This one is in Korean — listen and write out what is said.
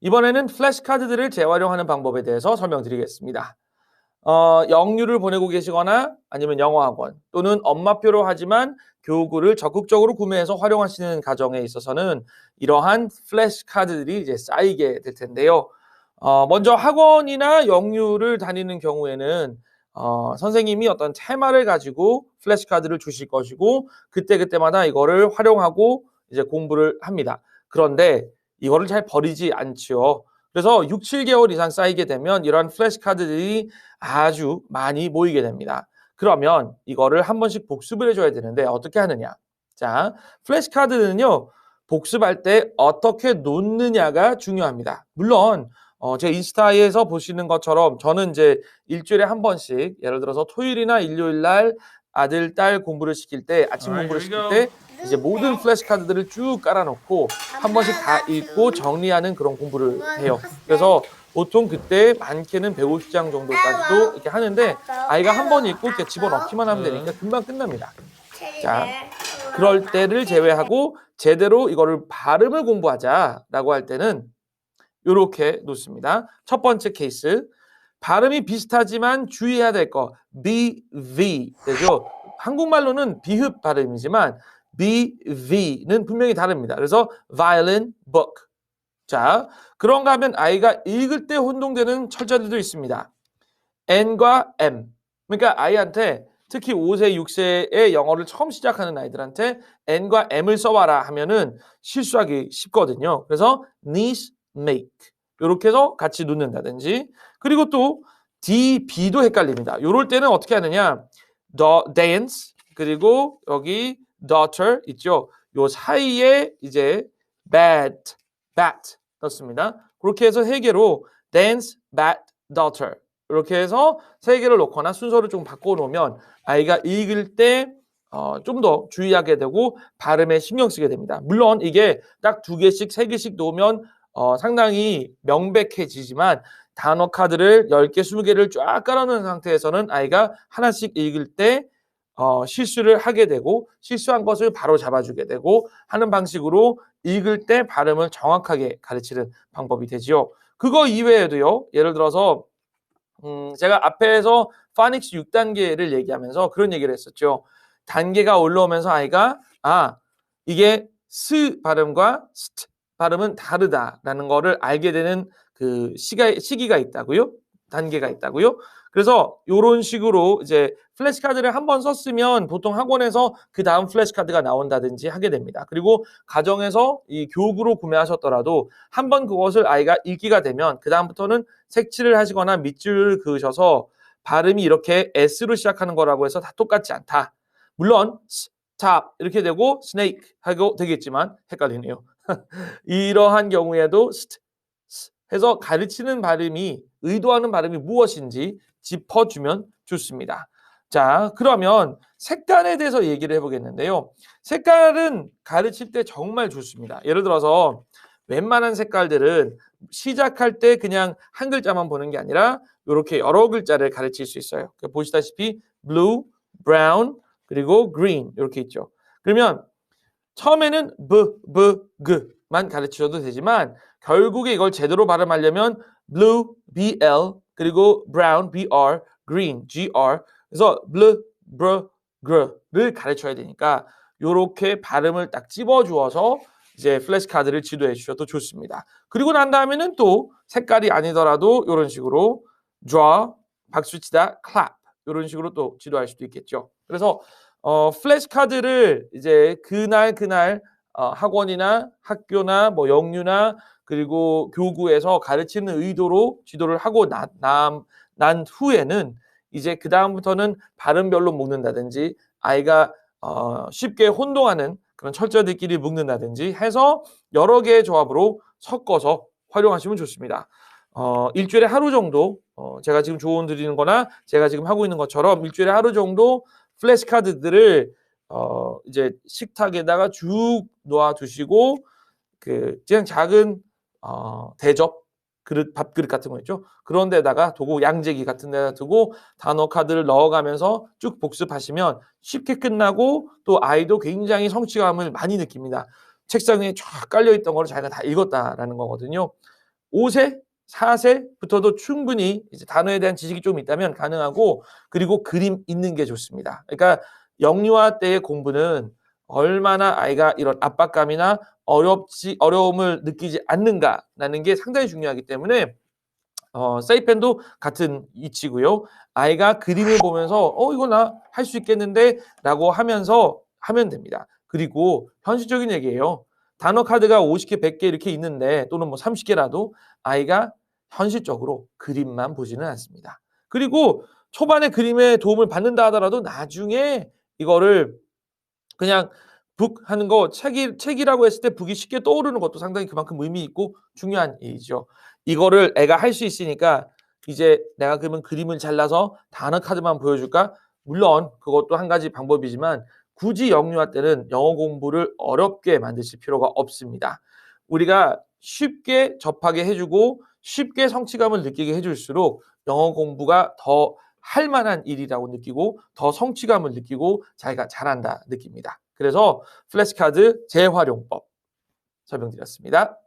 이번에는 플래시카드들을 재활용하는 방법에 대해서 설명드리겠습니다. 영유를 보내고 계시거나 아니면 영어학원 또는 엄마표로 하지만 교구를 적극적으로 구매해서 활용하시는 가정에 있어서는 이러한 플래시카드들이 이제 쌓이게 될 텐데요. 먼저 학원이나 영유를 다니는 경우에는 선생님이 어떤 테마를 가지고 플래시카드를 주실 것이고 그때그때마다 이거를 활용하고 이제 공부를 합니다. 그런데 이거를 잘 버리지 않죠. 그래서 6, 7개월 이상 쌓이게 되면 이러한 플래시카드들이 아주 많이 모이게 됩니다. 그러면 이거를 한 번씩 복습을 해줘야 되는데 어떻게 하느냐? 자, 플래시카드는요. 복습할 때 어떻게 놓느냐가 중요합니다. 물론 제 인스타에서 보시는 것처럼 저는 이제 일주일에 한 번씩 예를 들어서 토요일이나 일요일 날 아들, 딸 공부를 시킬 때 아침 공부를 시킬 때 이제 모든 플래시카드들을 쭉 깔아놓고 한 번씩 다 읽고 정리하는 그런 공부를 해요. 그래서 보통 그때 많게는 150장 정도까지도 이렇게 하는데 아이가 한 번 읽고 이렇게 집어넣기만 하면 되니까 금방 끝납니다. 자, 그럴 때를 제외하고 제대로 이거를 발음을 공부하자라고 할 때는 이렇게 놓습니다. 첫 번째 케이스. 발음이 비슷하지만 주의해야 될 거. BV 되죠. 한국말로는 비흡 발음이지만 BV는 분명히 다릅니다. 그래서 violin, book. 자, 그런가 하면 아이가 읽을 때 혼동되는 철자들도 있습니다. N과 M. 그러니까 아이한테 특히 5세, 6세의 영어를 처음 시작하는 아이들한테 N과 M을 써와라 하면은 실수하기 쉽거든요. 그래서 niece, make. 이렇게 해서 같이 놓는다든지. 그리고 또 D, B도 헷갈립니다. 이럴 때는 어떻게 하느냐. dance, 그리고 여기 daughter 있죠. 요 사이에 이제 bat 넣습니다. 그렇게 해서 세 개로 dance, bat, daughter. 이렇게 해서 세 개를 놓거나 순서를 좀 바꿔놓으면 아이가 읽을 때 좀 더 주의하게 되고 발음에 신경 쓰게 됩니다. 물론 이게 딱 2개씩, 3개씩 놓으면 상당히 명백해지지만 단어 카드를 10개, 20개를 쫙 깔아놓은 상태에서는 아이가 하나씩 읽을 때 실수를 하게 되고 실수한 것을 바로 잡아주게 되고 하는 방식으로 읽을 때 발음을 정확하게 가르치는 방법이 되지요. 그거 이외에도요. 예를 들어서 제가 앞에서 파닉스 6단계를 얘기하면서 그런 얘기를 했었죠. 단계가 올라오면서 아이가 이게 스 발음과 스트 발음은 다르다라는 거를 알게 되는 그 시기가 있다고요. 단계가 있다고요. 그래서 이런 식으로 이제 플래시카드를 한 번 썼으면 보통 학원에서 그 다음 플래시카드가 나온다든지 하게 됩니다. 그리고 가정에서 이 교구로 구매하셨더라도 한 번 그것을 아이가 읽기가 되면 그 다음부터는 색칠을 하시거나 밑줄을 그으셔서 발음이 이렇게 S로 시작하는 거라고 해서 다 똑같지 않다. 물론 stop 이렇게 되고 snake 하고 되겠지만 헷갈리네요. 이러한 경우에도 해서 가르치는 발음이 의도하는 발음이 무엇인지 짚어주면 좋습니다. 자, 그러면 색깔에 대해서 얘기를 해보겠는데요. 색깔은 가르칠 때 정말 좋습니다. 예를 들어서 웬만한 색깔들은 시작할 때 그냥 한 글자만 보는 게 아니라 이렇게 여러 글자를 가르칠 수 있어요. 보시다시피 blue, brown, 그리고 green 이렇게 있죠. 그러면 처음에는 g만 가르치셔도 되지만 결국에 이걸 제대로 발음하려면 blue, BL, 그리고 brown, BR, green, GR. 그래서 blue, gr를 가르쳐야 되니까 이렇게 발음을 딱 찝어주어서 이제 플래시카드를 지도해 주셔도 좋습니다. 그리고 난 다음에는 또 색깔이 아니더라도 이런 식으로 draw, 박수치다, clap 이런 식으로 또 지도할 수도 있겠죠. 그래서 플래시카드를 이제 그날 학원이나 학교나 뭐 영유나 그리고 교구에서 가르치는 의도로 지도를 하고 난 후에는 이제 그 다음부터는 발음별로 묶는다든지 아이가 쉽게 혼동하는 그런 철자들끼리 묶는다든지 해서 여러 개의 조합으로 섞어서 활용하시면 좋습니다. 일주일에 하루 정도 제가 지금 조언 드리는 거나 제가 지금 하고 있는 것처럼 일주일에 하루 정도 플래시카드들을 이제 식탁에다가 쭉 놓아 두시고 그냥 작은 대접 그릇 밥그릇 같은 거 있죠. 그런 데다가 두고 양재기 같은 데다 두고 단어 카드를 넣어가면서 쭉 복습하시면 쉽게 끝나고 또 아이도 굉장히 성취감을 많이 느낍니다. 책상 위에 쫙 깔려 있던 거를 자기가 다 읽었다라는 거거든요. 5세, 4세부터도 충분히 이제 단어에 대한 지식이 좀 있다면 가능하고, 그리고 그림 있는 게 좋습니다. 그러니까 영유아 때의 공부는 얼마나 아이가 이런 압박감이나 어려움을 느끼지 않는가라는 게 상당히 중요하기 때문에 세이펜도 같은 이치고요. 아이가 그림을 보면서 이거 나 할 수 있겠는데 라고 하면서 하면 됩니다. 그리고 현실적인 얘기예요. 단어 카드가 50개, 100개 이렇게 있는데, 또는 뭐 30개라도 아이가 현실적으로 그림만 보지는 않습니다. 그리고 초반에 그림에 도움을 받는다 하더라도 나중에 이거를 그냥 북 하는 거, 책이라고 했을 때 북이 쉽게 떠오르는 것도 상당히 그만큼 의미 있고 중요한 일이죠. 이거를 애가 할 수 있으니까 이제 내가 그러면 그림을 잘라서 단어 카드만 보여줄까? 물론 그것도 한 가지 방법이지만 굳이 영유아 때는 영어 공부를 어렵게 만드실 필요가 없습니다. 우리가 쉽게 접하게 해주고 쉽게 성취감을 느끼게 해줄수록 영어 공부가 더 할 만한 일이라고 느끼고 더 성취감을 느끼고 자기가 잘한다 느낍니다. 그래서 플래시카드 재활용법 설명드렸습니다.